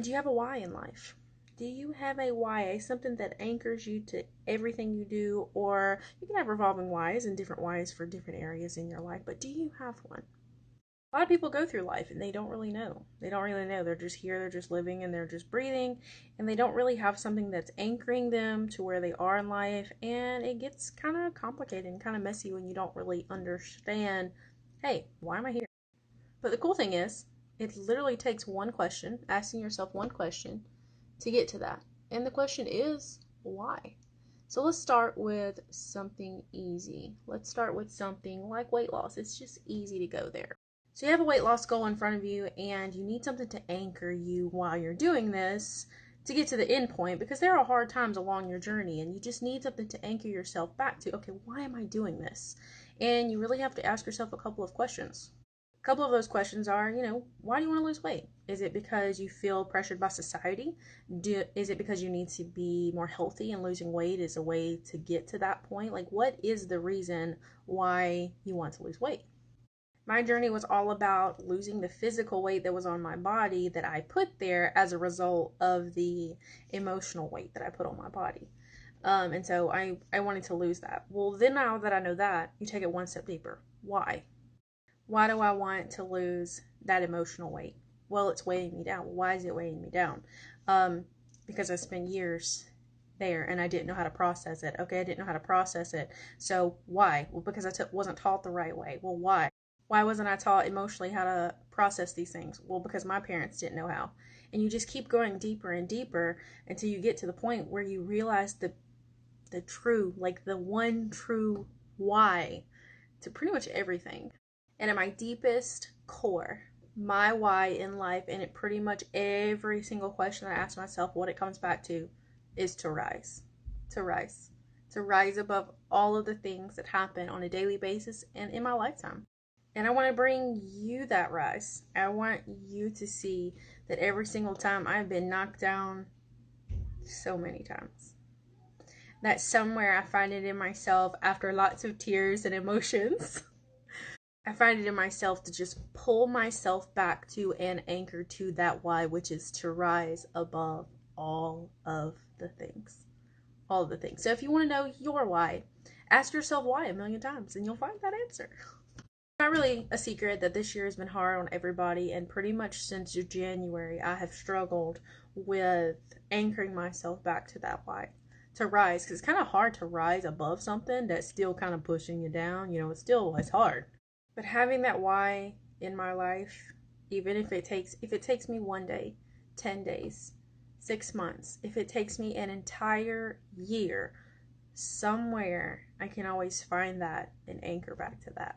Do you have a why in life? Do you have a why, something that anchors you to everything you do? Or you can have revolving whys and different whys for different areas in your life, but do you have one? A lot of people go through life and they don't really know. They don't really know. They're just here, they're just living, and they're just breathing, and they don't really have something that's anchoring them to where they are in life. And it gets kind of complicated and kind of messy when you don't really understand, hey, why am I here? But the cool thing is, it literally takes one question, asking yourself one question, to get to that. And the question is, why? So let's start with something easy. Let's start with something like weight loss. It's just easy to go there. So you have a weight loss goal in front of you, and you need something to anchor you while you're doing this to get to the end point, because there are hard times along your journey, and you just need something to anchor yourself back to, okay, why am I doing this? And you really have to ask yourself a couple of questions. A couple of those questions are, why do you want to lose weight? Is it because you feel pressured by society? Is it because you need to be more healthy and losing weight is a way to get to that point? Like, what is the reason why you want to lose weight? My journey was all about losing the physical weight that was on my body that I put there as a result of the emotional weight that I put on my body. And so I wanted to lose that. Well, then now that I know that, you take it one step deeper. Why? Why do I want to lose that emotional weight? Well, it's weighing me down. Why is it weighing me down? Because I spent years there and I didn't know how to process it. Okay, I didn't know how to process it. So why? Well, because I wasn't taught the right way. Well, why? Why wasn't I taught emotionally how to process these things? Well, because my parents didn't know how. And you just keep going deeper and deeper until you get to the point where you realize the true, like the one true why to pretty much everything. And at my deepest core, my why in life, and it pretty much every single question I ask myself, what it comes back to is to rise. To rise. To rise above all of the things that happen on a daily basis and in my lifetime. And I want to bring you that rise. I want you to see that every single time I've been knocked down so many times, that somewhere I find it in myself after lots of tears and emotions. I find it in myself to just pull myself back to and anchor to that why, which is to rise above all of the things. All of the things. So if you want to know your why, ask yourself why a million times and you'll find that answer. Not really a secret that this year has been hard on everybody, and pretty much since January I have struggled with anchoring myself back to that why, to rise, because it's kind of hard to rise above something that's still kind of pushing you down. It's hard. But having that why in my life, even if it takes me one day, 10 days, 6 months, if it takes me an entire year, somewhere I can always find that and anchor back to that.